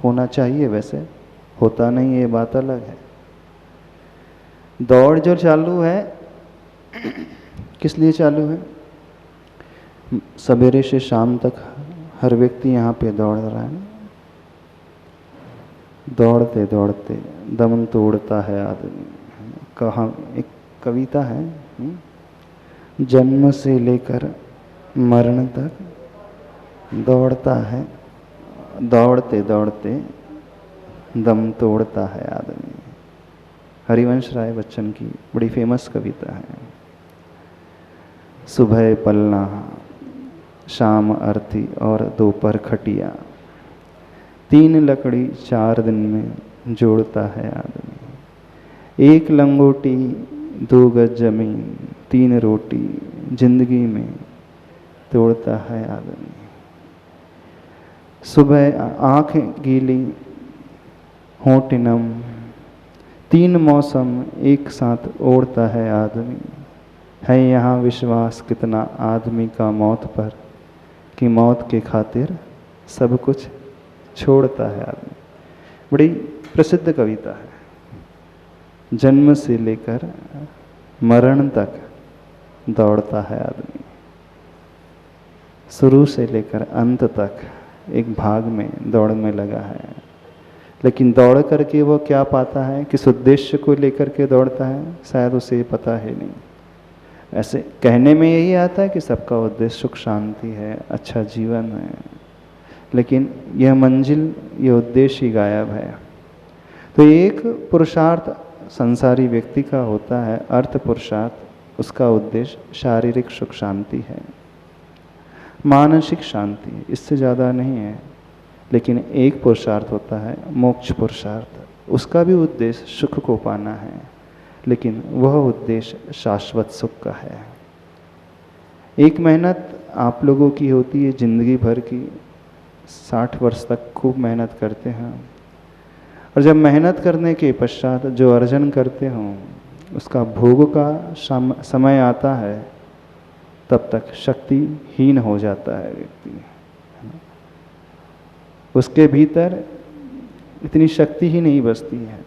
होना चाहिए, वैसे होता नहीं, ये बात अलग है। दौड़ जो चालू है किस लिए चालू है? सवेरे से शाम तक हर व्यक्ति यहाँ पे दौड़ रहा है। दौड़ते दौड़ते दम तोड़ता है आदमी। कहाँ एक कविता है, जन्म से लेकर मरण तक दौड़ता है, दौड़ते दौड़ते दम तोड़ता है आदमी। हरिवंश राय बच्चन की बड़ी फेमस कविता है। सुबह पलना, शाम अर्थी और दोपहर खटिया, 3 लकड़ी 4 दिन में जोड़ता है आदमी। 1 लंगोटी 2 गज जमीन, 3 रोटी जिंदगी में तोड़ता है आदमी। सुबह आँख गीली होंठ नम, 3 मौसम एक साथ ओढ़ता है आदमी। है यहाँ विश्वास कितना आदमी का मौत पर, कि मौत के खातिर सब कुछ छोड़ता है आदमी। बड़ी प्रसिद्ध कविता है। जन्म से लेकर मरण तक दौड़ता है आदमी। शुरू से लेकर अंत तक एक भाग में दौड़ में लगा है, लेकिन दौड़ करके वो क्या पाता है, किस उद्देश्य को लेकर के दौड़ता है, शायद उसे पता है नहीं। ऐसे कहने में यही आता है कि सबका उद्देश्य सुख शांति है, अच्छा जीवन है, लेकिन यह मंजिल, यह उद्देश्य ही गायब है। तो एक पुरुषार्थ संसारी व्यक्ति का होता है, अर्थ पुरुषार्थ, उसका उद्देश्य शारीरिक सुख शांति है, मानसिक शांति, इससे ज़्यादा नहीं है। लेकिन एक पुरुषार्थ होता है मोक्ष पुरुषार्थ, उसका भी उद्देश्य सुख को पाना है, लेकिन वह उद्देश्य शाश्वत सुख का है। एक मेहनत आप लोगों की होती है जिंदगी भर की, 60 वर्ष तक खूब मेहनत करते हैं, और जब मेहनत करने के पश्चात जो अर्जन करते हों उसका भोग का समय आता है, तब तक शक्तिहीन हो जाता है व्यक्ति। उसके भीतर इतनी शक्ति ही नहीं बचती है,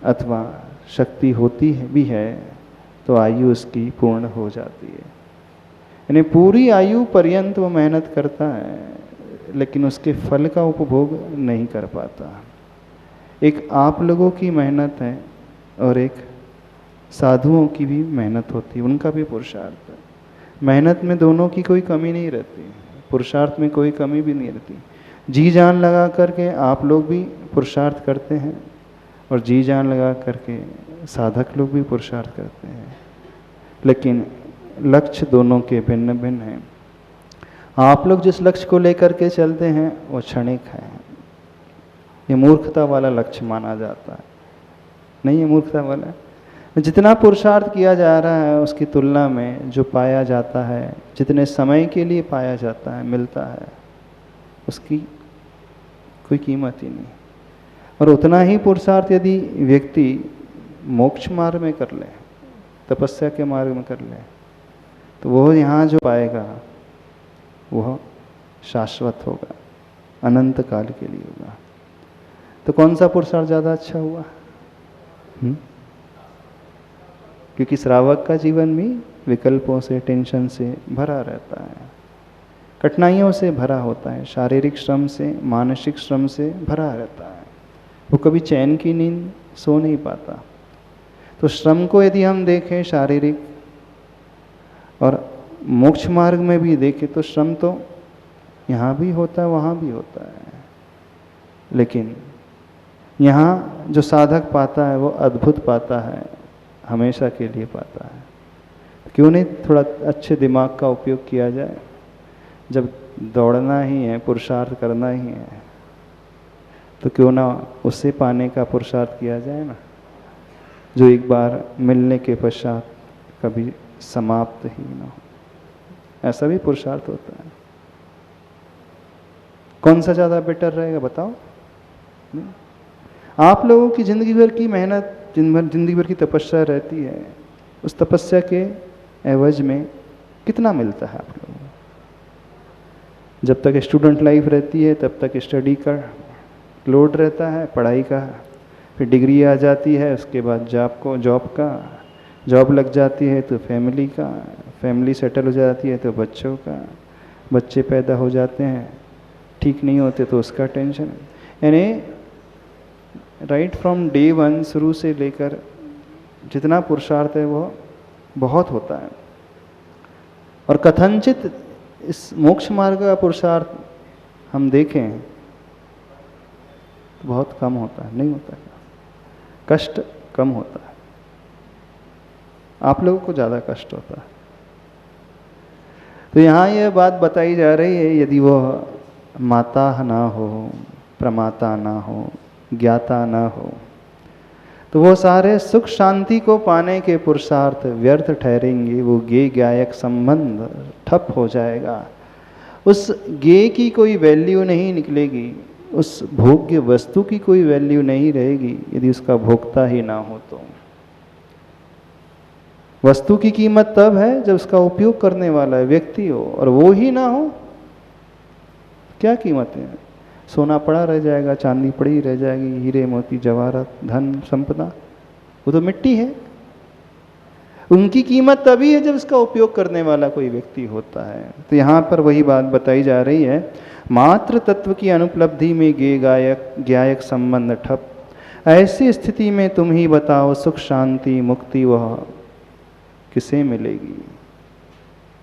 अथवा शक्ति होती है भी है तो आयु उसकी पूर्ण हो जाती है। यानी पूरी आयु पर्यंत वो मेहनत करता है, लेकिन उसके फल का उपभोग नहीं कर पाता। एक आप लोगों की मेहनत है और एक साधुओं की भी मेहनत होती है, उनका भी पुरुषार्थ है। मेहनत में दोनों की कोई कमी नहीं रहती, पुरुषार्थ में कोई कमी भी नहीं रहती। जी जान लगा करके आप लोग भी पुरुषार्थ करते हैं, और जी जान लगा करके साधक लोग भी पुरुषार्थ करते हैं, लेकिन लक्ष्य दोनों के भिन्न भिन्न हैं। आप लोग जिस लक्ष्य को लेकर के चलते हैं वो क्षणिक है, ये मूर्खता वाला लक्ष्य माना जाता है। नहीं, ये मूर्खता वाला, जितना पुरुषार्थ किया जा रहा है उसकी तुलना में जो पाया जाता है, जितने समय के लिए पाया जाता है, मिलता है, उसकी कोई कीमत ही नहीं। और उतना ही पुरुषार्थ यदि व्यक्ति मोक्ष मार्ग में कर ले, तपस्या के मार्ग में कर ले, तो वह यहाँ जो पाएगा वह शाश्वत होगा, अनंत काल के लिए होगा। तो कौन सा पुरुषार्थ ज़्यादा अच्छा हुआ? क्योंकि श्रावक का जीवन भी विकल्पों से, टेंशन से भरा रहता है, कठिनाइयों से भरा होता है, शारीरिक श्रम से, मानसिक श्रम से भरा रहता है। वो कभी चैन की नींद सो नहीं पाता। तो श्रम को यदि हम देखें शारीरिक, और मोक्ष मार्ग में भी देखें, तो श्रम तो यहाँ भी होता है, वहाँ भी होता है, लेकिन यहाँ जो साधक पाता है वो अद्भुत पाता है, हमेशा के लिए पाता है। क्यों नहीं थोड़ा अच्छे दिमाग का उपयोग किया जाए? जब दौड़ना ही है, पुरुषार्थ करना ही है, तो क्यों ना उससे पाने का पुरुषार्थ किया जाए ना, जो एक बार मिलने के पश्चात कभी समाप्त ही ना हो। ऐसा भी पुरुषार्थ होता है। कौन सा ज़्यादा बेटर रहेगा बताओ? आप लोगों की जिंदगी भर की मेहनत, जिंदगी भर की तपस्या रहती है, उस तपस्या के एवज में कितना मिलता है आप लोगों को? जब तक स्टूडेंट लाइफ रहती है तब तक स्टडी कर, लोड रहता है पढ़ाई का, फिर डिग्री आ जाती है, उसके बाद जॉब लग जाती है तो फैमिली का, फैमिली सेटल हो जाती है तो बच्चों का, बच्चे पैदा हो जाते हैं, ठीक नहीं होते तो उसका टेंशन। यानी राइट फ्रॉम डे वन शुरू से लेकर जितना पुरुषार्थ है वो बहुत होता है। और कथनचित इस मोक्ष मार्ग का पुरुषार्थ हम देखें तो बहुत कम होता है, नहीं होता है, कष्ट कम होता है, आप लोगों को ज़्यादा कष्ट होता है। तो यहाँ यह बात बताई जा रही है, यदि वह माता ना हो, प्रमाता ना हो, ज्ञाता ना हो, तो वो सारे सुख शांति को पाने के पुरुषार्थ व्यर्थ ठहरेंगे। वो ज्ञेय ज्ञायक संबंध ठप हो जाएगा, उस ज्ञेय की कोई वैल्यू नहीं निकलेगी, उस भोग्य वस्तु की कोई वैल्यू नहीं रहेगी यदि उसका भोक्ता ही ना हो। तो वस्तु की कीमत तब है जब उसका उपयोग करने वाला व्यक्ति हो, और वो ही ना हो, क्या कीमत है? सोना पड़ा रह जाएगा, चांदी पड़ी रह जाएगी, हीरे मोती जवाहरात धन संपदा, वो तो मिट्टी है। उनकी कीमत तभी है जब इसका उपयोग करने वाला कोई व्यक्ति होता है। तो यहाँ पर वही बात बताई जा रही है, मात्र तत्व की अनुपलब्धि में ज्ञायक संबंध ठप। ऐसी स्थिति में तुम ही बताओ सुख शांति मुक्ति वह किसे मिलेगी?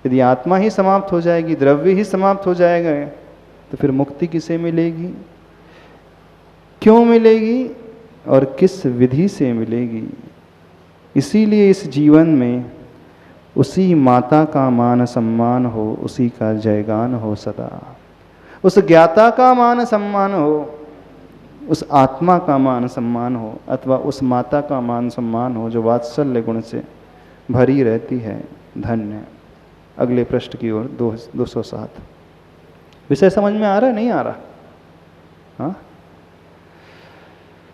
यदि आत्मा ही समाप्त हो जाएगी, द्रव्य ही समाप्त हो जाएगा, तो फिर मुक्ति किसे मिलेगी, क्यों मिलेगी और किस विधि से मिलेगी? इसीलिए इस जीवन में उसी माता का मान सम्मान हो, उसी का जयगान हो सदा, उस ज्ञाता का मान सम्मान हो, उस आत्मा का मान सम्मान हो, अथवा उस माता का मान सम्मान हो जो वात्सल्य गुण से भरी रहती है। धन्य। अगले पृष्ठ की ओर 207। विषय समझ में आ रहा है, नहीं आ रहा? हाँ,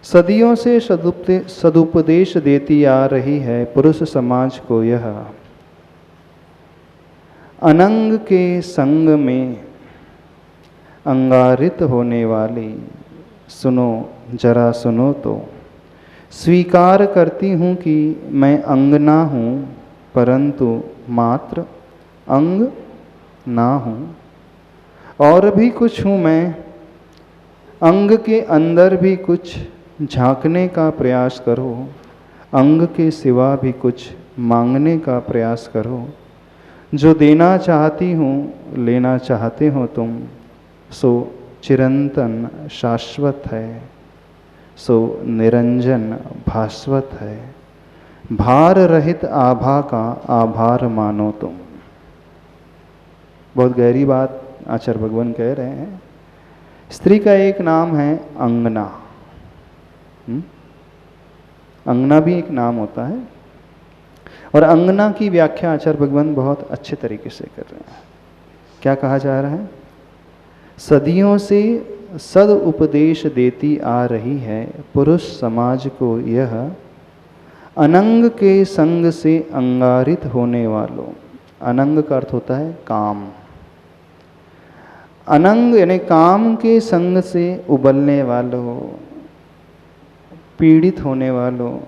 सदियों से सदुपदेश देती आ रही है पुरुष समाज को यह, अनंग के संग में अंगारित होने वाली। सुनो जरा सुनो तो, स्वीकार करती हूँ कि मैं अंगना हूँ, परंतु मात्र अंग ना हूँ। और भी कुछ हूँ मैं, अंग के अंदर भी कुछ झांकने का प्रयास करो, अंग के सिवा भी कुछ मांगने का प्रयास करो। जो देना चाहती हूँ लेना चाहते हो तुम, सो चिरंतन शाश्वत है, सो निरंजन भास्वत है। भार रहित आभा का आभार मानो तुम। बहुत गहरी बात आचार्य भगवान कह रहे हैं। स्त्री का एक नाम है अंगना। अंगना भी एक नाम होता है, और अंगना की व्याख्या आचार्य भगवान बहुत अच्छे तरीके से कर रहे हैं। क्या कहा जा रहा है? सदियों से सद उपदेश देती आ रही है पुरुष समाज को यह, अनंग के संग से अंगारित होने वालों। अनंग का अर्थ होता है काम। अनंग यानी काम के संग से उबलने वालों, पीड़ित होने वालों,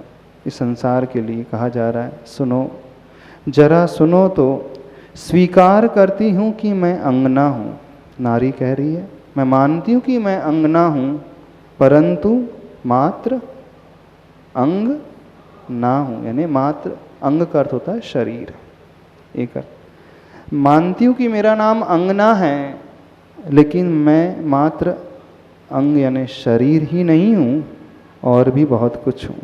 इस संसार के लिए कहा जा रहा है सुनो जरा सुनो तो, स्वीकार करती हूँ कि मैं अंगना हूँ। नारी कह रही है मैं मानती हूँ कि मैं अंगना हूँ, परंतु मात्र अंग ना हूँ। यानी मात्र, अंग का अर्थ होता है शरीर। एक अर्थ, मानती हूँ कि मेरा नाम अंगना है, लेकिन मैं मात्र अंग यानी शरीर ही नहीं हूँ, और भी बहुत कुछ हूँ।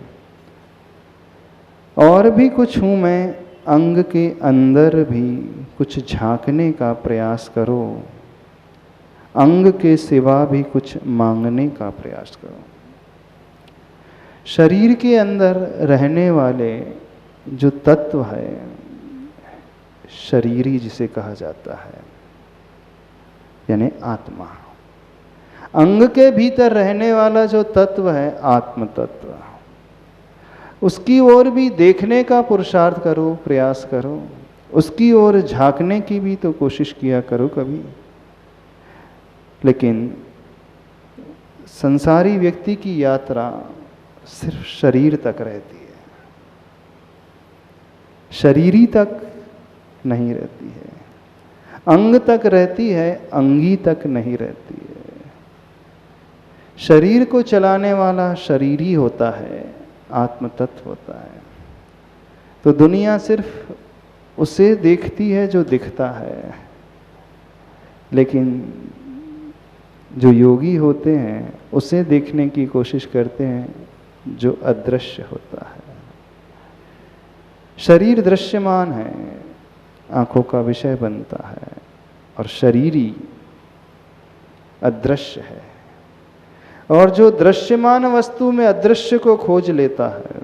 और भी कुछ हूँ मैं, अंग के अंदर भी कुछ झांकने का प्रयास करो, अंग के सिवा भी कुछ मांगने का प्रयास करो। शरीर के अंदर रहने वाले जो तत्व है, शरीरी जिसे कहा जाता है, यानी आत्मा। अंग के भीतर रहने वाला जो तत्व है आत्म तत्व, उसकी ओर भी देखने का पुरुषार्थ करो, प्रयास करो, उसकी ओर झांकने की भी तो कोशिश किया करो कभी। लेकिन संसारी व्यक्ति की यात्रा सिर्फ शरीर तक रहती है, शरीरी तक नहीं रहती है, अंग तक रहती है, अंगी तक नहीं रहती है। शरीर को चलाने वाला शरीरी होता है, आत्म तत्व होता है। तो दुनिया सिर्फ उसे देखती है जो दिखता है, लेकिन जो योगी होते हैं उसे देखने की कोशिश करते हैं जो अदृश्य होता है। शरीर दृश्यमान है, आंखों का विषय बनता है, और शरीरी अदृश्य है। और जो दृश्यमान वस्तु में अदृश्य को खोज लेता है,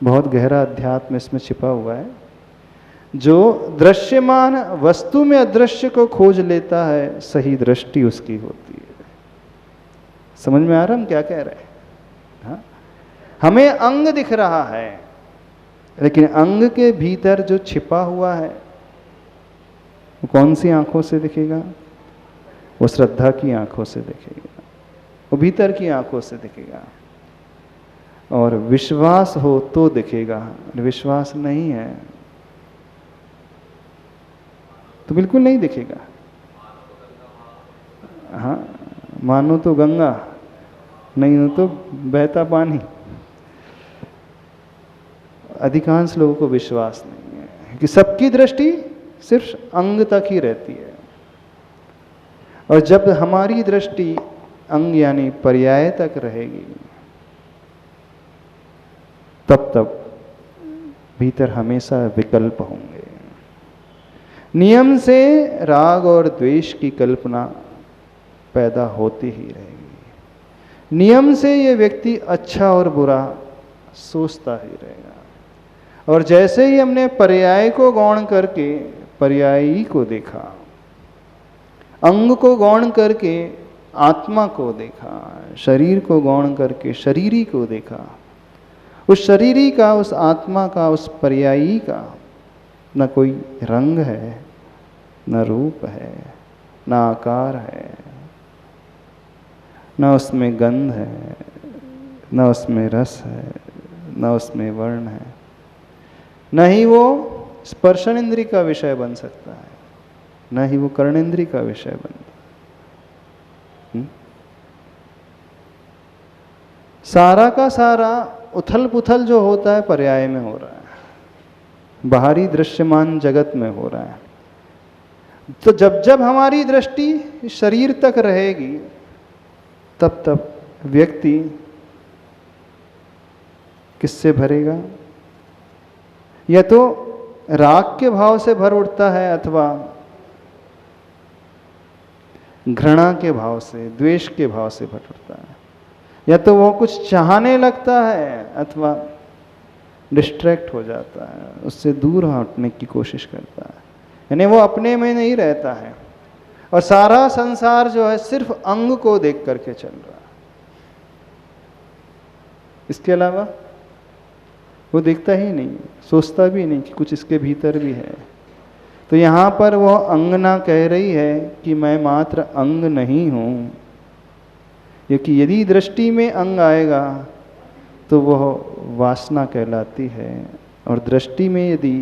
बहुत गहरा अध्यात्म इसमें छिपा हुआ है। जो दृश्यमान वस्तु में अदृश्य को खोज लेता है, सही दृष्टि उसकी होती है। समझ में आ रहा हम क्या कह रहे हैं? हाँ? हमें अंग दिख रहा है, लेकिन अंग के भीतर जो छिपा हुआ है वो कौन सी आंखों से दिखेगा? वो श्रद्धा की आंखों से दिखेगा, वो भीतर की आंखों से दिखेगा। और विश्वास हो तो दिखेगा, विश्वास नहीं है तो बिल्कुल नहीं दिखेगा। हाँ, मानो तो गंगा, नहीं हो तो बहता पानी। अधिकांश लोगों को विश्वास नहीं है कि सबकी दृष्टि सिर्फ अंग तक ही रहती है। और जब हमारी दृष्टि अंग यानी पर्याय तक रहेगी, तब भीतर हमेशा विकल्प होंगे। नियम से राग और द्वेष की कल्पना पैदा होती ही रहेगी। नियम से ये व्यक्ति अच्छा और बुरा सोचता ही रहेगा। और जैसे ही हमने पर्याय को गौण करके पर्यायी को देखा, अंग को गौण करके आत्मा को देखा, शरीर को गौण करके शरीरी को देखा, उस शरीरी का, उस आत्मा का, उस पर्यायी का न कोई रंग है, न रूप है, न आकार है, न उसमें गंध है, न उसमें रस है, न उसमें वर्ण है, न ही वो स्पर्शन इंद्रिय का विषय बन सकता है, न ही वो कर्णेंद्रिय का विषय बनता है। सारा का सारा उथल पुथल जो होता है पर्याय में हो रहा है, बाहरी दृश्यमान जगत में हो रहा है। तो जब जब हमारी दृष्टि शरीर तक रहेगी, तब व्यक्ति किससे भरेगा? या तो राग के भाव से भर उठता है, अथवा घृणा के भाव से, द्वेष के भाव से भर उठता है। या तो वो कुछ चाहने लगता है, अथवा डिस्ट्रैक्ट हो जाता है, उससे दूर हटने की कोशिश करता है, यानी वो अपने में नहीं रहता है। और सारा संसार जो है सिर्फ अंग को देख करके चल रहा है, इसके अलावा वो देखता ही नहीं, सोचता भी नहीं कि कुछ इसके भीतर भी है। तो यहाँ पर वो अंगना कह रही है कि मैं मात्र अंग नहीं हूँ, क्योंकि यदि दृष्टि में अंग आएगा तो वह वासना कहलाती है। और दृष्टि में यदि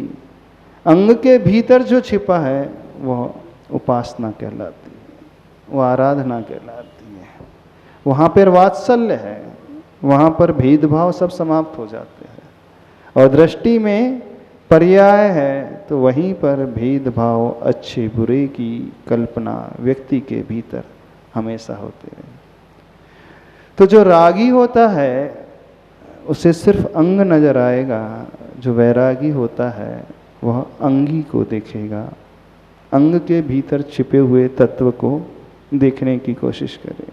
अंग के भीतर जो छिपा है वह उपासना कहलाती है, वो आराधना कहलाती है। वहाँ पर वात्सल्य है, वहाँ पर भेदभाव सब समाप्त हो जाते हैं। और दृष्टि में पर्याय है तो वहीं पर भेदभाव, अच्छे बुरे की कल्पना व्यक्ति के भीतर हमेशा होते हैं। तो जो रागी होता है उसे सिर्फ अंग नजर आएगा, जो वैरागी होता है वह अंगी को देखेगा, अंग के भीतर छिपे हुए तत्व को देखने की कोशिश करे।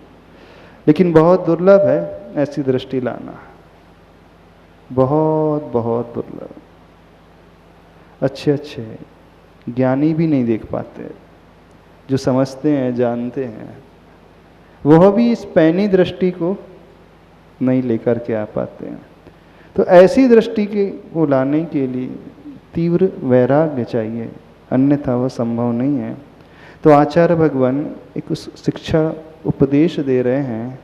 लेकिन बहुत दुर्लभ है ऐसी दृष्टि लाना, बहुत बहुत दुर्लभ। अच्छे ज्ञानी भी नहीं देख पाते, जो समझते हैं, जानते हैं, वह भी इस पैनी दृष्टि को नहीं लेकर के आ पाते हैं। तो ऐसी दृष्टि को लाने के लिए तीव्र वैराग्य चाहिए, अन्यथा वह संभव नहीं है। तो आचार्य भगवान एक शिक्षा उपदेश दे रहे हैं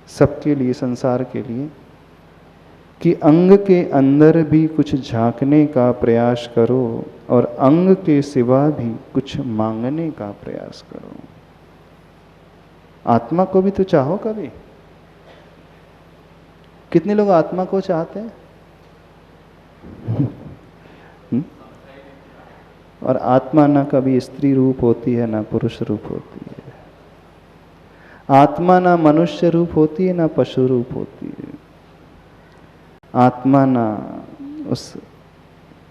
सबके लिए, संसार के लिए, कि अंग के अंदर भी कुछ झांकने का प्रयास करो और अंग के सिवा भी कुछ मांगने का प्रयास करो। आत्मा को भी तो चाहो कभी। कितने लोग आत्मा को चाहते हैं? और आत्मा ना कभी स्त्री रूप होती है ना पुरुष रूप होती है। आत्मा ना मनुष्य रूप होती है ना पशु रूप होती है। आत्मा ना उस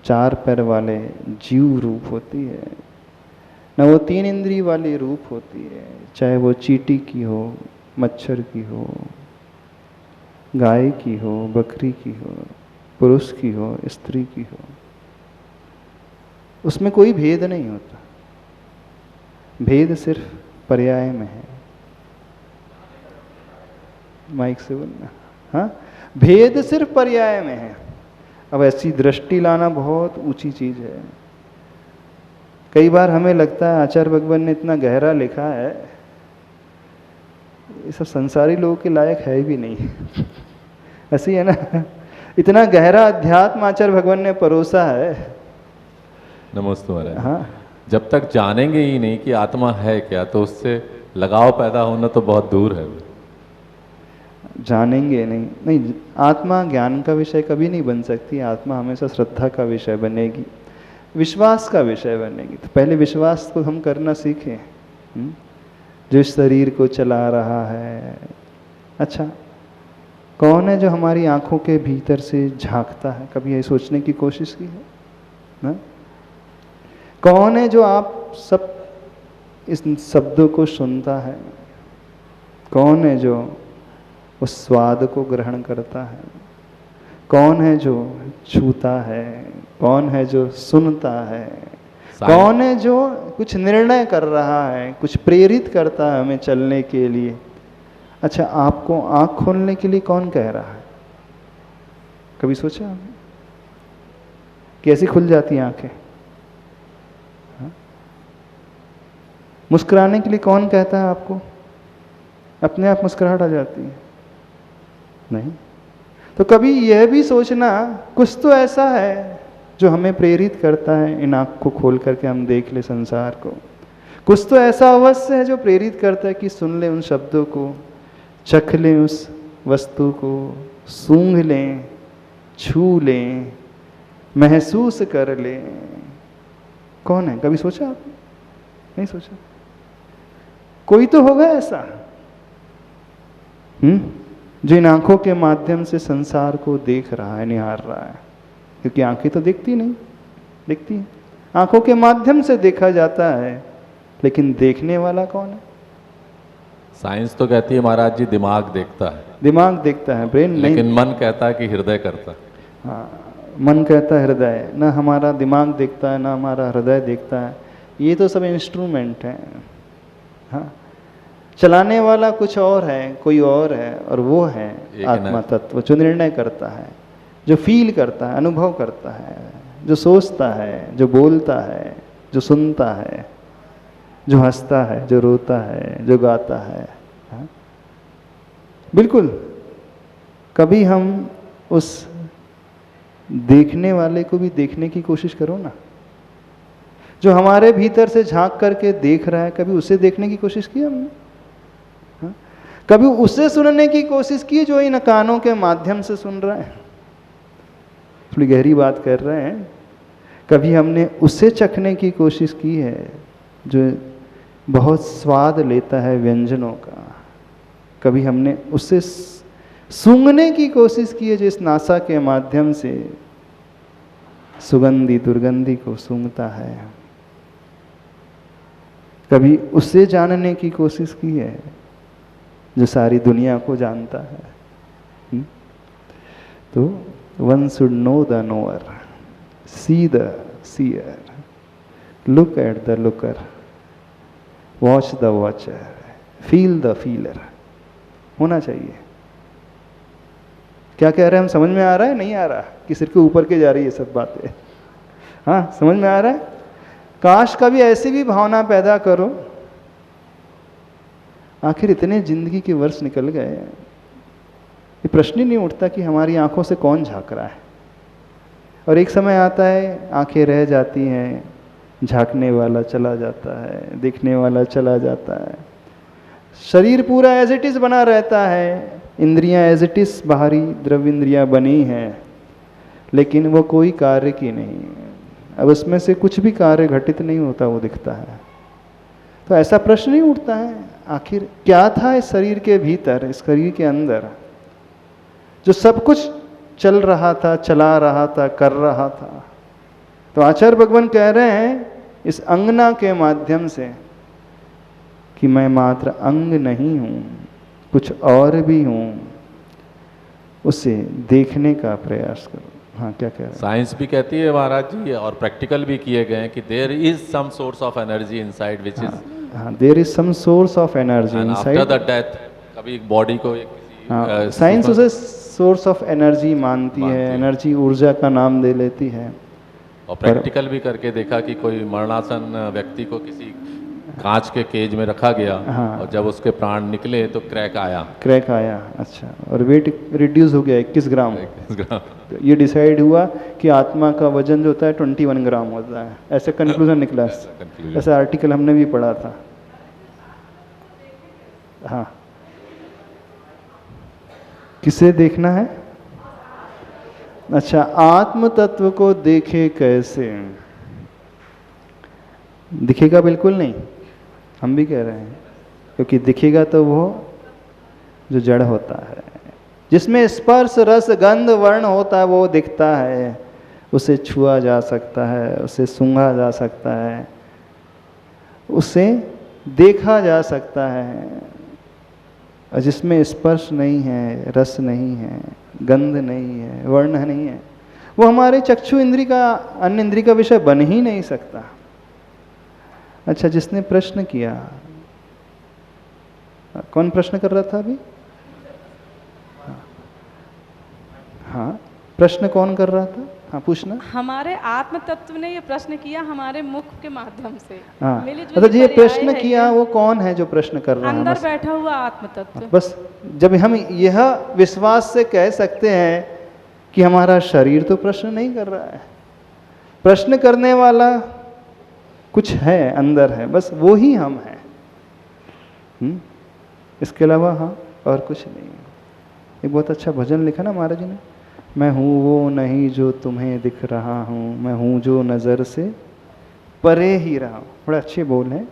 4 पैर वाले जीव रूप होती है, ना वो 3 इंद्रिय वाली रूप होती है, चाहे वो चींटी की हो, मच्छर की हो, गाय की हो, बकरी की हो, पुरुष की हो, स्त्री की हो। उसमें कोई भेद नहीं होता। भेद सिर्फ पर्याय में है। माइक से बोलना। हाँ, भेद सिर्फ पर्याय में है। अब ऐसी दृष्टि लाना बहुत ऊंची चीज है। कई बार हमें लगता है आचार्य भगवान ने इतना गहरा लिखा है, ये सब संसारी लोगों के लायक है भी नहीं। ऐसी है ना, इतना गहरा अध्यात्म आचार्य भगवान ने परोसा है। नमस्ते महाराज। हाँ, जब तक जानेंगे ही नहीं कि आत्मा है क्या, तो उससे लगाव पैदा होना तो बहुत दूर है। जानेंगे नहीं, आत्मा ज्ञान का विषय कभी नहीं बन सकती। आत्मा हमेशा श्रद्धा का विषय बनेगी, विश्वास का विषय बनेगी। तो पहले विश्वास को हम करना सीखें। जो इस शरीर को चला रहा है, अच्छा कौन है जो हमारी आंखों के भीतर से झांकता है? कभी ये सोचने की कोशिश की है ना? कौन है जो आप सब इस शब्दों को सुनता है? कौन है जो उस स्वाद को ग्रहण करता है? कौन है जो छूता है? कौन है जो सुनता है? कौन है जो कुछ निर्णय कर रहा है, कुछ प्रेरित करता है हमें चलने के लिए? अच्छा, आपको आंख खोलने के लिए कौन कह रहा है? कभी सोचा आपने? कैसी खुल जाती हैं आंखें? मुस्कुराने के लिए कौन कहता है आपको? अपने आप मुस्कुराहट आ जाती है? नहीं। तो कभी यह भी सोचना, कुछ तो ऐसा है जो हमें प्रेरित करता है इन आँख को खोल करके हम देख ले संसार को। कुछ तो ऐसा अवश्य है जो प्रेरित करता है कि सुन ले उन शब्दों को, चख लें उस वस्तु को, सूंघ लें, छू लें, महसूस कर लें। कौन है? कभी सोचा आपने? नहीं सोचा। कोई तो होगा ऐसा जो इन आंखों के माध्यम से संसार को देख रहा है, निहार रहा है। क्योंकि आंखें तो दिखती नहीं, दिखती है, आंखों के माध्यम से देखा जाता है, लेकिन देखने वाला कौन है? साइंस तो कहती है महाराज जी दिमाग देखता है, दिमाग देखता है, ब्रेन नहीं। लेकिन मन कहता है कि हृदय करता है। हाँ, मन कहता है हृदय, ना हमारा दिमाग देखता है ना हमारा हृदय देखता है। ये तो सब इंस्ट्रूमेंट हैं। हाँ, चलाने वाला कुछ और है, कोई और है, और वो है आत्मा तत्व जो निर्णय करता है, जो फील करता है, अनुभव करता है, जो सोचता है, जो बोलता है, जो सुनता है, जो हंसता है, जो रोता है, जो गाता है। हाँ? बिल्कुल। कभी हम उस देखने वाले को भी देखने की कोशिश करो ना, जो हमारे भीतर से झांक करके देख रहा है। कभी उसे देखने की कोशिश की हमने? हाँ? कभी उसे सुनने की कोशिश की जो इन कानों के माध्यम से सुन रहा है? थोड़ी गहरी बात कर रहे हैं। कभी हमने उसे चखने की कोशिश की है जो बहुत स्वाद लेता है व्यंजनों का? कभी हमने उसे सूंघने की कोशिश की है जो इस नासा के माध्यम से सुगंधी दुर्गंधी को सूंघता है? कभी उसे जानने की कोशिश की है जो सारी दुनिया को जानता है? तो one should know the knower, see the seer, look at the looker, watch the watcher, feel the feeler होना चाहिए। क्या कह रहे हैं हम? समझ में आ रहा है? नहीं आ रहा कि सिर के ऊपर के जा रही है सब बातें? हाँ, समझ में आ रहा है? काश कभी ऐसी भी भावना पैदा करो, आखिर इतने जिंदगी के वर्ष निकल गए, ये प्रश्न ही नहीं उठता कि हमारी आंखों से कौन झांक रहा है। और एक समय आता है आंखें रह जाती हैं, झांकने वाला चला जाता है, देखने वाला चला जाता है, शरीर पूरा एज इट इज बना रहता है, इंद्रियां एज इट इज बाहरी द्रव्य इंद्रियां बनी हैं, लेकिन वो कोई कार्य की नहीं। अब उसमें से कुछ भी कार्य घटित नहीं होता, वो दिखता है। तो ऐसा प्रश्न नहीं उठता है आखिर क्या था इस शरीर के भीतर, इस शरीर के अंदर, जो सब कुछ चल रहा था, चला रहा था, कर रहा था। तो आचार्य भगवान कह रहे हैं इस अंगना के माध्यम से कि मैं मात्र अंग नहीं हूं, कुछ और भी हूं, उसे देखने का प्रयास करो। हाँ, क्या कह रहे हैं? साइंस भी कहती है महाराज जी, और प्रैक्टिकल भी किए गए हैं कि there is some source of energy inside which is, हाँ, there is some source of energy inside. After the death कभी बॉडी को हाँ, साइंस उसे सोर्स ऑफ एनर्जी मानती है, एनर्जी ऊर्जा का नाम दे लेती है। और प्रैक्टिकल भी करके देखा कि कोई मरणासन व्यक्ति को किसी कांच के केज में रखा गया, हाँ, और जब उसके प्राण निकले तो क्रैक आया। क्रैक आया, अच्छा, और वेट रिड्यूस हो गया 21 ग्राम। तो ये डिसाइड हुआ कि आत्मा का वजन जो होता है 21 ग्राम होता है, ऐसे कंक्लूजन निकला। ऐसा आर्टिकल हमने भी पढ़ा था। हाँ, किसे देखना है? अच्छा, आत्म तत्व को देखे कैसे? दिखेगा बिल्कुल नहीं, हम भी कह रहे हैं, क्योंकि दिखेगा तो वो जो जड़ होता है, जिसमें स्पर्श रस गंध वर्ण होता है, वो दिखता है, उसे छुआ जा सकता है, उसे सूंघा जा सकता है, उसे देखा जा सकता है। और जिसमें स्पर्श नहीं है, रस नहीं है, गंध नहीं है, वर्ण नहीं है, वो हमारे चक्षु इंद्री का, अन्य इंद्री का विषय बन ही नहीं सकता। अच्छा, जिसने प्रश्न किया, कौन प्रश्न कर रहा था अभी? हाँ, प्रश्न कौन कर रहा था? हाँ, पूछना। हमारे आत्म तत्व ने ये प्रश्न किया हमारे मुख के माध्यम से। हाँ, मतलब ये प्रश्न किया, वो कौन है जो प्रश्न कर रहा है? अंदर बैठा हुआ आत्म तत्व। बस जब हम यह विश्वास से कह सकते हैं कि हमारा शरीर तो प्रश्न नहीं कर रहा है, प्रश्न करने वाला कुछ है, अंदर है, बस वो ही हम हैं। इसके अलावा हाँ और कुछ नहीं है। एक बहुत अच्छा भजन लिखा ना महाराज जी ने, मैं हूँ वो नहीं जो तुम्हें दिख रहा हूँ, मैं हूँ जो नज़र से परे ही रहा हूँ। बड़े अच्छे बोल हैं,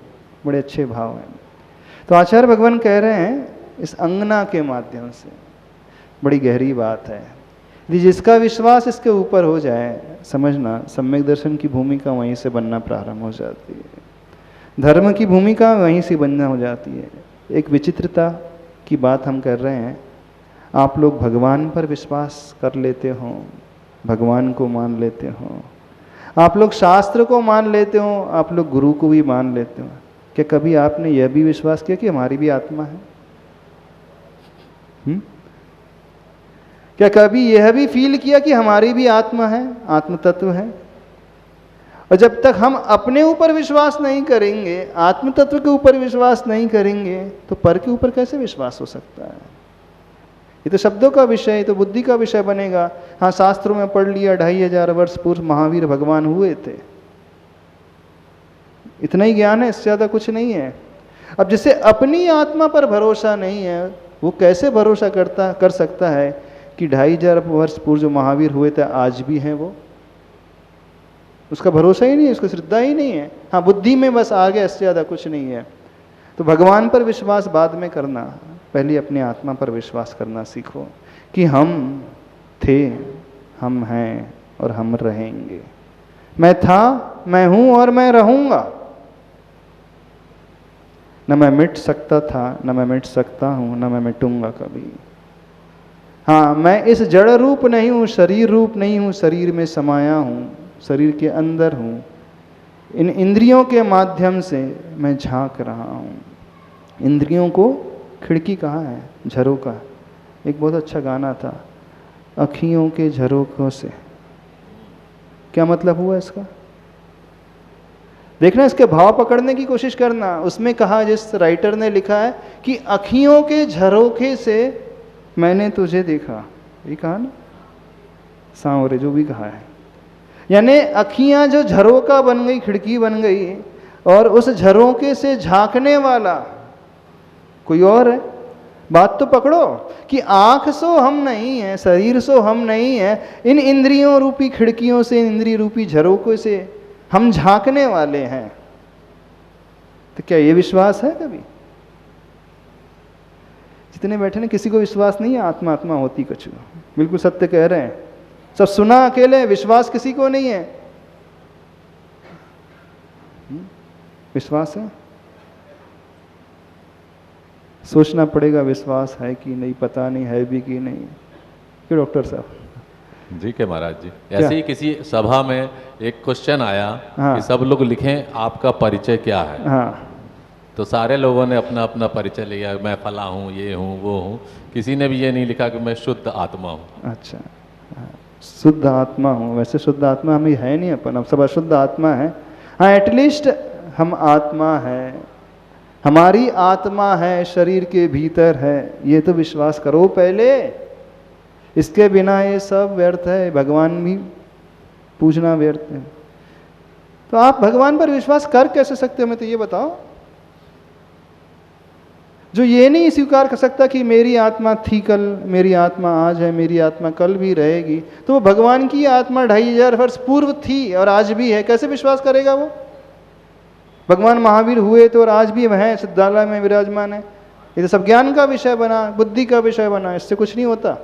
बड़े अच्छे भाव हैं। तो आचार्य भगवान कह रहे हैं इस अंगना के माध्यम से, बड़ी गहरी बात है। यदि जिसका विश्वास इसके ऊपर हो जाए, समझना सम्यक दर्शन की भूमिका वहीं से बनना प्रारंभ हो जाती है, धर्म की भूमिका वहीं से बनना हो जाती है। एक विचित्रता की बात हम कर रहे हैं, आप लोग भगवान पर विश्वास कर लेते हो, भगवान को मान लेते हो, आप लोग शास्त्र को मान लेते हो, आप लोग गुरु को भी मान लेते हो। क्या कभी आपने यह भी विश्वास किया कि हमारी भी आत्मा है? क्या कभी यह भी फील किया कि हमारी भी आत्मा है, आत्म तत्व है? और जब तक हम अपने ऊपर विश्वास नहीं करेंगे, आत्म तत्व के ऊपर विश्वास नहीं करेंगे, तो पर के ऊपर कैसे विश्वास हो सकता है? ये तो शब्दों का विषय, तो बुद्धि का विषय बनेगा। हाँ, शास्त्रों में पढ़ लिया 2500 वर्ष पूर्व महावीर भगवान हुए थे, इतना ही ज्ञान है, इससे ज़्यादा कुछ नहीं है। अब जिसे अपनी आत्मा पर भरोसा नहीं है, वो कैसे भरोसा कर सकता है कि 2500 वर्ष पूर्व जो महावीर हुए थे आज भी हैं वो? उसका भरोसा ही नहीं है, उसकी श्रद्धा ही नहीं है। हाँ, बुद्धि में बस आ गया, इससे ज़्यादा कुछ नहीं है। तो भगवान पर विश्वास बाद में करना, पहले अपनी आत्मा पर विश्वास करना सीखो कि हम थे, हम हैं और हम रहेंगे। मैं था, मैं हूं और मैं रहूंगा। न मैं मिट सकता था, न मैं मिट सकता हूं, न मैं मिटूंगा कभी। हाँ, मैं इस जड़ रूप नहीं हूं, शरीर रूप नहीं हूं, शरीर में समाया हूं, शरीर के अंदर हूं। इन इंद्रियों के माध्यम से मैं झांक रहा हूं। इंद्रियों को खिड़की कहाँ है? झरोका। एक बहुत अच्छा गाना था, अखियों के झरोकों से। क्या मतलब हुआ इसका? देखना, इसके भाव पकड़ने की कोशिश करना। उसमें कहा, जिस राइटर ने लिखा है कि अखियों के झरोखे से मैंने तुझे देखा, ये कहा ना सांवरे, जो भी कहा है, यानी अखियां जो झरोका बन गई, खिड़की बन गई, और उस झरोके से झांकने वाला कोई और है। बात तो पकड़ो कि आंख सो हम नहीं है, शरीर सो हम नहीं है, इन इंद्रियों रूपी खिड़कियों से, इंद्रिय रूपी झरोकों से हम झांकने वाले हैं। तो क्या ये विश्वास है? कभी जितने बैठे ना, किसी को विश्वास नहीं है आत्मा आत्मा होती कुछ। बिल्कुल सत्य कह रहे हैं, सब सुना अकेले, विश्वास किसी को नहीं है। विश्वास है? सोचना पड़ेगा विश्वास है कि नहीं, पता नहीं है भी कि नहीं। क्यों डॉक्टर साहब? जी के महाराज जी, ऐसे ही किसी सभा में एक क्वेश्चन आया हाँ। कि सब लोग लिखें आपका परिचय क्या है। हाँ, तो सारे लोगों ने अपना अपना परिचय लिया, मैं फला हूँ, ये हूँ, वो हूँ। किसी ने भी ये नहीं लिखा कि मैं शुद्ध आत्मा हूँ। अच्छा, हाँ, शुद्ध आत्मा हूँ। वैसे शुद्ध आत्मा हमें है नहीं, अपन अब सब अशुद्ध आत्मा है। हाँ, एटलीस्ट हम आत्मा है, हमारी आत्मा है, शरीर के भीतर है, ये तो विश्वास करो पहले। इसके बिना ये सब व्यर्थ है, भगवान भी पूजना व्यर्थ है। तो आप भगवान पर विश्वास कर कैसे सकते हो? हमें तो ये बताओ। जो ये नहीं स्वीकार कर सकता कि मेरी आत्मा थी कल, मेरी आत्मा आज है, मेरी आत्मा कल भी रहेगी, तो वो भगवान की आत्मा 2500 वर्ष पूर्व थी और आज भी है, कैसे विश्वास करेगा वो? भगवान महावीर हुए तो और आज भी वह सिद्धालय में विराजमान है। ये तो सब ज्ञान का विषय बना, बुद्धि का विषय बना, इससे कुछ नहीं होता।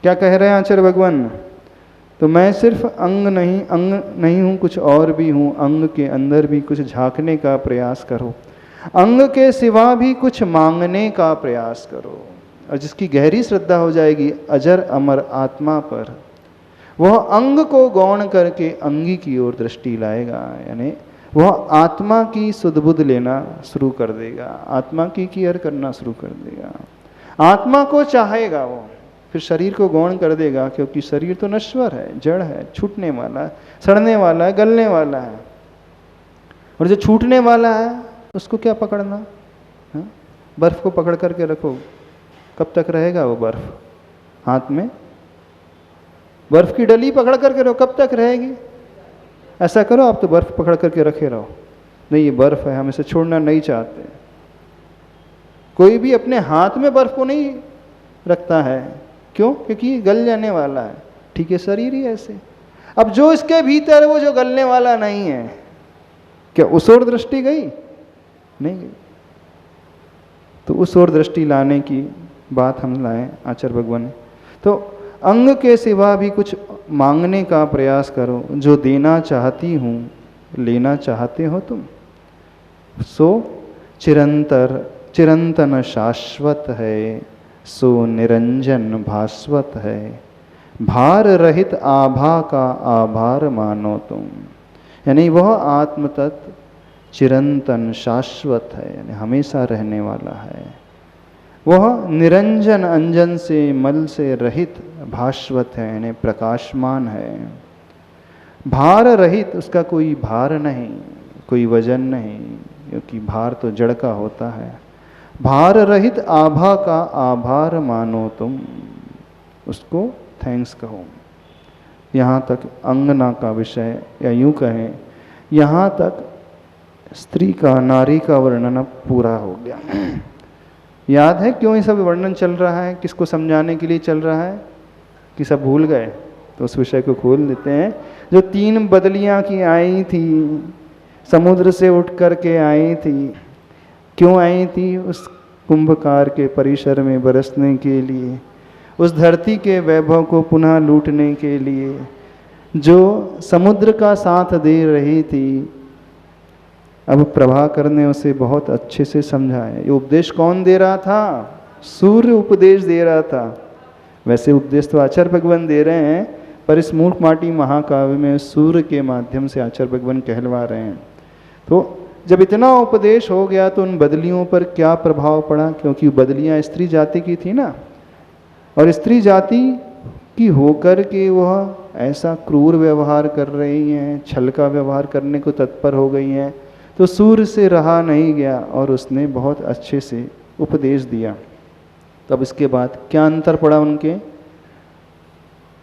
क्या कह रहे हैं आचार्य भगवान? तो मैं सिर्फ अंग नहीं हूं, कुछ और भी हूं। अंग के अंदर भी कुछ झांकने का प्रयास करो, अंग के सिवा भी कुछ मांगने का प्रयास करो। और जिसकी गहरी श्रद्धा हो जाएगी अजर अमर आत्मा पर, वह अंग को गौण करके अंगी की ओर दृष्टि लाएगा। यानी वह आत्मा की सुध-बुध लेना शुरू कर देगा, आत्मा की केयर करना शुरू कर देगा, आत्मा को चाहेगा वो, फिर शरीर को गौण कर देगा, क्योंकि शरीर तो नश्वर है, जड़ है, छूटने वाला है, सड़ने वाला है, गलने वाला है। और जो छूटने वाला है उसको क्या पकड़ना? हाँ? बर्फ को पकड़ करके रखो, कब तक रहेगा वो बर्फ हाथ में? बर्फ की डली पकड़ करके रहो, कब तक रहेगी? ऐसा करो, आप तो बर्फ पकड़ करके रखे रहो। नहीं, ये बर्फ है, हम इसे छोड़ना नहीं चाहते। कोई भी अपने हाथ में बर्फ को नहीं रखता है, क्यों? क्योंकि ये गल जाने वाला है। ठीक है, शरीर ही ऐसे। अब जो इसके भीतर है वो जो गलने वाला नहीं है, क्या उस ओर दृष्टि गई? नहीं गई। तो उस ओर दृष्टि लाने की बात हम लाए आचार्य भगवान ने। तो अंग के सिवा भी कुछ मांगने का प्रयास करो, जो देना चाहती हूँ लेना चाहते हो तुम, सो चिरंतन शाश्वत है, सो निरंजन भास्वत है, भार रहित आभा का आभार मानो तुम। यानी वह आत्म तत्व चिरंतन शाश्वत है, यानी हमेशा रहने वाला है। वह निरंजन, अंजन से, मल से रहित भास्वत है, यानी प्रकाशमान है। भार रहित, उसका कोई भार नहीं, कोई वजन नहीं, क्योंकि भार तो जड़ का होता है। भार रहित आभा का आभार मानो तुम, उसको थैंक्स कहो। यहाँ तक अंगना का विषय, या यूँ कहें यहाँ तक स्त्री का, नारी का वर्णन अब पूरा हो गया। याद है क्यों ये सब वर्णन चल रहा है? किसको समझाने के लिए चल रहा है? कि सब भूल गए? तो उस विषय को खोल देते हैं। जो 3 बदलियाँ की आई थी, समुद्र से उठ कर के आई थी, क्यों आई थी? उस कुंभकार के परिसर में बरसने के लिए, उस धरती के वैभव को पुनः लूटने के लिए। जो समुद्र का साथ दे रही थी, अब प्रभाकर ने उसे बहुत अच्छे से समझाया। ये उपदेश कौन दे रहा था? सूर्य उपदेश दे रहा था। वैसे उपदेश तो आचार्य भगवान दे रहे हैं, पर इस मूर्ख माटी महाकाव्य में सूर्य के माध्यम से आचार्य भगवान कहलवा रहे हैं। तो जब इतना उपदेश हो गया तो उन बदलियों पर क्या प्रभाव पड़ा? क्योंकि बदलियां स्त्री जाति की थी ना, और स्त्री जाति कि होकर के वह ऐसा क्रूर व्यवहार कर रही हैं, छल का व्यवहार करने को तत्पर हो गई हैं, तो सूर्य से रहा नहीं गया और उसने बहुत अच्छे से उपदेश दिया। तब इसके बाद क्या अंतर पड़ा उनके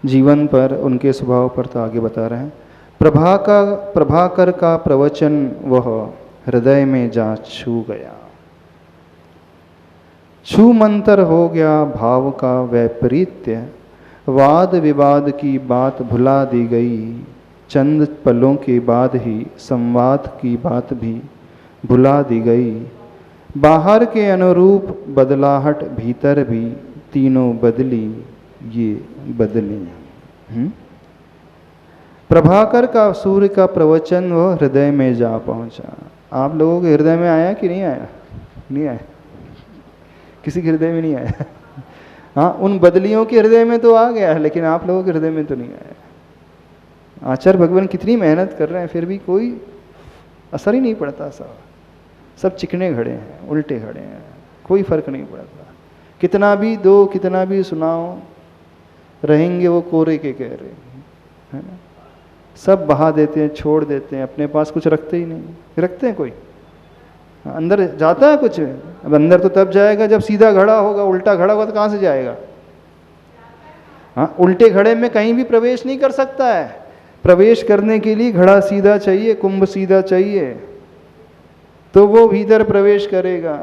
जीवन पर, उनके स्वभाव पर, तो आगे बता रहे हैं। प्रभाकर का प्रवचन वह हृदय में जा छू गया, छू मंतर हो गया भाव का वैपरीत्य, वाद विवाद की बात भुला दी गई, चंद पलों के बाद ही संवाद की बात भी भुला दी गई, बाहर के अनुरूप बदलाहट भीतर भी तीनों बदली ये बदली। प्रभाकर का सूर्य का प्रवचन वो हृदय में जा पहुंचा। आप लोगों के हृदय में आया कि नहीं आया? नहीं आया, किसी के हृदय में नहीं आया। हाँ, उन बदलियों के हृदय में तो आ गया, लेकिन आप लोगों के हृदय में तो नहीं आया। आचार्य भगवान कितनी मेहनत कर रहे हैं, फिर भी कोई असर ही नहीं पड़ता। सब चिकने खड़े हैं, उल्टे खड़े हैं, कोई फर्क नहीं पड़ता। कितना भी दो, कितना भी सुनाओ, रहेंगे वो कोरे के कह रहे, है ना। सब बहा देते हैं, छोड़ देते हैं, अपने पास कुछ रखते ही नहीं। रखते हैं कोई? अंदर जाता है कुछ? अब अंदर तो तब जाएगा जब सीधा खड़ा होगा। उल्टा खड़ा होगा तो कहाँ से जाएगा? हाँ, उल्टे खड़े में कहीं भी प्रवेश नहीं कर सकता है। प्रवेश करने के लिए घड़ा सीधा चाहिए, कुंभ सीधा चाहिए, तो वो भीतर प्रवेश करेगा।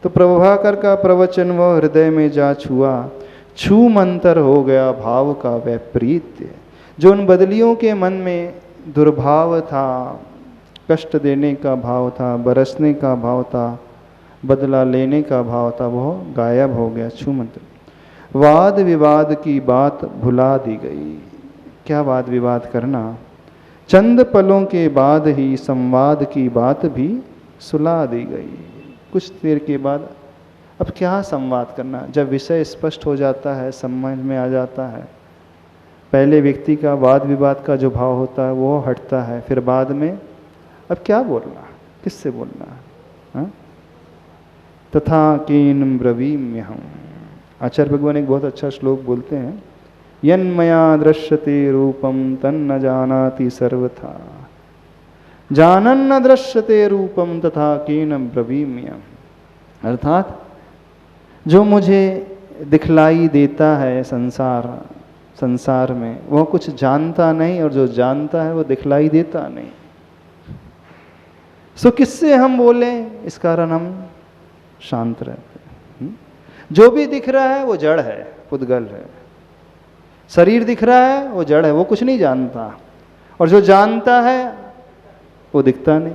तो प्रभाकर का प्रवचन वह हृदय में जा छुआ, छू मंतर हो गया भाव का वैपरीत्य। जो उन बदलियों के मन में दुर्भाव था, कष्ट देने का भाव था, बरसने का भाव था, बदला लेने का भाव था, वह गायब हो गया। छू मंत्र। वाद विवाद की बात भुला दी गई। क्या वाद विवाद करना? चंद पलों के बाद ही संवाद की बात भी सुला दी गई। कुछ देर के बाद अब क्या संवाद करना, जब विषय स्पष्ट हो जाता है, समझ में आ जाता है। पहले व्यक्ति का वाद विवाद का जो भाव होता है वो हटता है, फिर बाद में अब क्या बोलना, किससे बोलना? हाँ? तथा केन ब्रवीम्यहम्। आचार्य भगवान एक बहुत अच्छा श्लोक बोलते हैं, यन्मया दृश्यते रूपम तन्न जानाति सर्वथा, जानन न दृश्यते रूपम तथा केन ब्रवीम्यहम्। अर्थात जो मुझे दिखलाई देता है संसार में, वह कुछ जानता नहीं, और जो जानता है वो दिखलाई देता नहीं। सो किससे हम बोले? इस कारण हम शांत रहते हैं। जो भी दिख रहा है वो जड़ है, पुद्गल है। शरीर दिख रहा है वो जड़ है, वो कुछ नहीं जानता, और जो जानता है वो दिखता नहीं।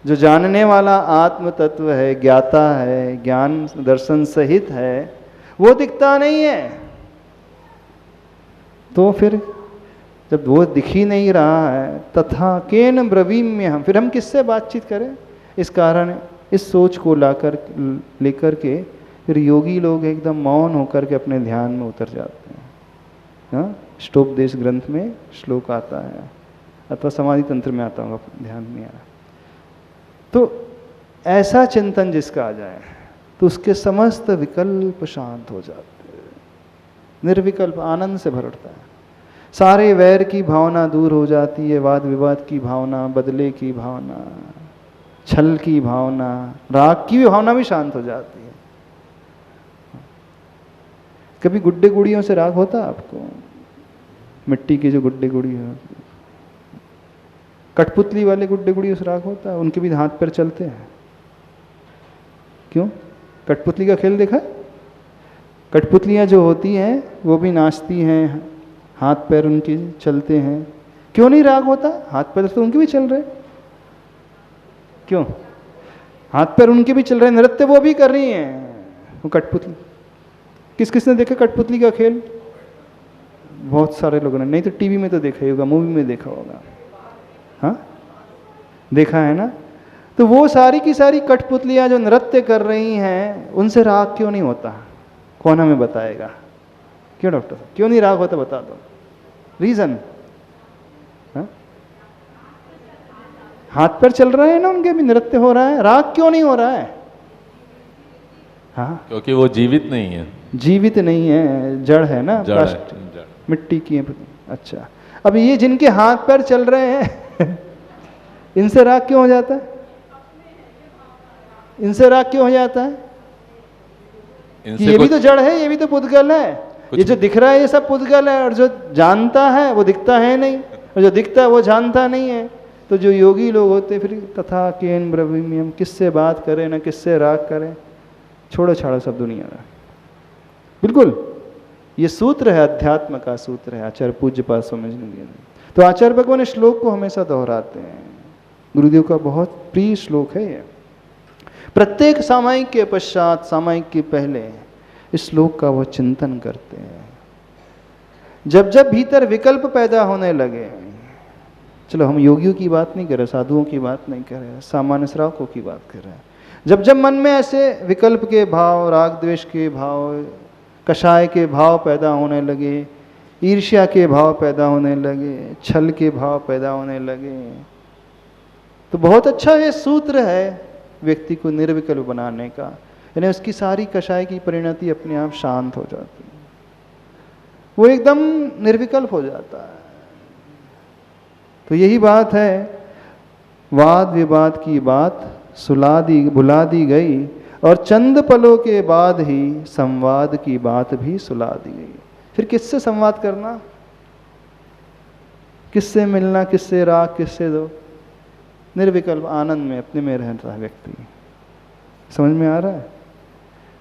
जो जानने वाला आत्म तत्व है, ज्ञाता है, ज्ञान दर्शन सहित है, वो दिखता नहीं है। तो फिर जब वो दिख ही नहीं रहा है, तथा केन ब्रवीम्यहम्, फिर हम किससे बातचीत करें? इस कारण इस सोच को लेकर के फिर योगी लोग एकदम मौन होकर के अपने ध्यान में उतर जाते हैं। हाँ, ष्टोपदेश ग्रंथ में श्लोक आता है, अथवा समाधि तंत्र में आता होगा, ध्यान नहीं आ रहा। तो ऐसा चिंतन जिसका आ जाए तो उसके समस्त विकल्प शांत हो जाते हैं, निर्विकल्प आनंद से भर उठता है। सारे वैर की भावना दूर हो जाती है, वाद विवाद की भावना, बदले की भावना, छल की भावना, राग की भी भावना भी शांत हो जाती है। कभी गुड्डे गुड़ियों से राग होता आपको? मिट्टी के जो गुड्डे गुड़ी है, कठपुतली वाले गुड्डे गुड़ियों से राग होता है? उनके भी हाथ पैर चलते हैं। क्यों? कठपुतली का खेल देखा? कठपुतलियाँ जो होती हैं वो भी नाचती हैं, हाथ पैर उनके चलते हैं। क्यों नहीं राग होता? हाथ पैर तो उनके भी चल रहे। क्यों? हाथ पैर उनके भी चल रहे, नृत्य वो भी कर रही हैं। वो कठपुतली, किस किसने देखा कठपुतली का खेल? बहुत सारे लोगों ने, नहीं तो टीवी में तो देखा ही होगा, मूवी में देखा होगा। हाँ, देखा है ना? तो वो सारी की सारी कठपुतलियाँ जो नृत्य कर रही हैं, उनसे राग क्यों नहीं होता? कौन हमें बताएगा? क्यों डॉक्टर साहब, क्यों नहीं राग होता? बता दो रीजन। हाँ? हाथ पैर चल रहे हैं ना, उनके भी नृत्य हो रहा है, राग क्यों नहीं हो रहा है? हाँ, क्योंकि वो जीवित नहीं है। जीवित नहीं है, जड़ है ना, जड़ है, प्लास्टिक जड़। मिट्टी की है। अच्छा, अब ये जिनके हाथ पैर चल रहे हैं इनसे राग क्यों हो जाता है? इनसे राग क्यों हो जाता है? कि ये भी तो जड़ है, ये भी तो पुद्गल है। ये जो दिख रहा है ये सब पुद्गल है, और जो जानता है वो दिखता है नहीं, और जो दिखता है वो जानता नहीं है। तो जो योगी लोग होते फिर तथा केन ब्रवीमि, हम किससे बात करें ना किससे राग करें, छोड़ो छाड़ो सब दुनिया में। बिल्कुल ये सूत्र है, अध्यात्म का सूत्र है, आचार्य पूज्य पाद समझ नहीं। तो आचार्य भगवान इस श्लोक को हमेशा दोहराते हैं, गुरुदेव का बहुत प्रिय श्लोक है ये। प्रत्येक सामायिक के पश्चात, सामायिक के पहले इस श्लोक का वो चिंतन करते हैं। जब जब भीतर विकल्प पैदा होने लगे, चलो हम योगियों की बात नहीं कर रहे, साधुओं की बात नहीं कर रहे, सामान्य श्रावकों की बात कर रहे हैं। जब जब मन में ऐसे विकल्प के भाव, राग द्वेष के भाव, कषाय के भाव पैदा होने लगे, ईर्ष्या के भाव पैदा होने लगे, छल के भाव पैदा होने लगे, तो बहुत अच्छा ये सूत्र है व्यक्ति को निर्विकल्प बनाने का। यानी उसकी सारी कषाय की परिणति अपने आप शांत हो जाती है, वो एकदम निर्विकल्प हो जाता है। तो यही बात है, वाद विवाद की बात बुला दी गई, और चंद पलों के बाद ही संवाद की बात भी सुला दी गई। फिर किससे संवाद करना, किससे मिलना, किससे राग, किससे दो, निर्विकल्प आनंद में अपने में रहता है व्यक्ति। समझ में आ रहा है?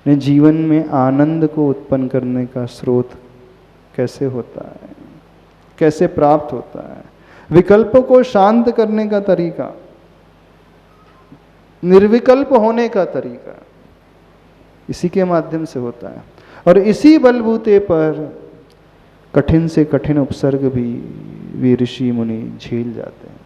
ने जीवन में आनंद को उत्पन्न करने का स्रोत कैसे होता है, कैसे प्राप्त होता है, विकल्पों को शांत करने का तरीका, निर्विकल्प होने का तरीका, इसी के माध्यम से होता है। और इसी बलबूते पर कठिन से कठिन उपसर्ग भी वे ऋषि मुनि झेल जाते हैं।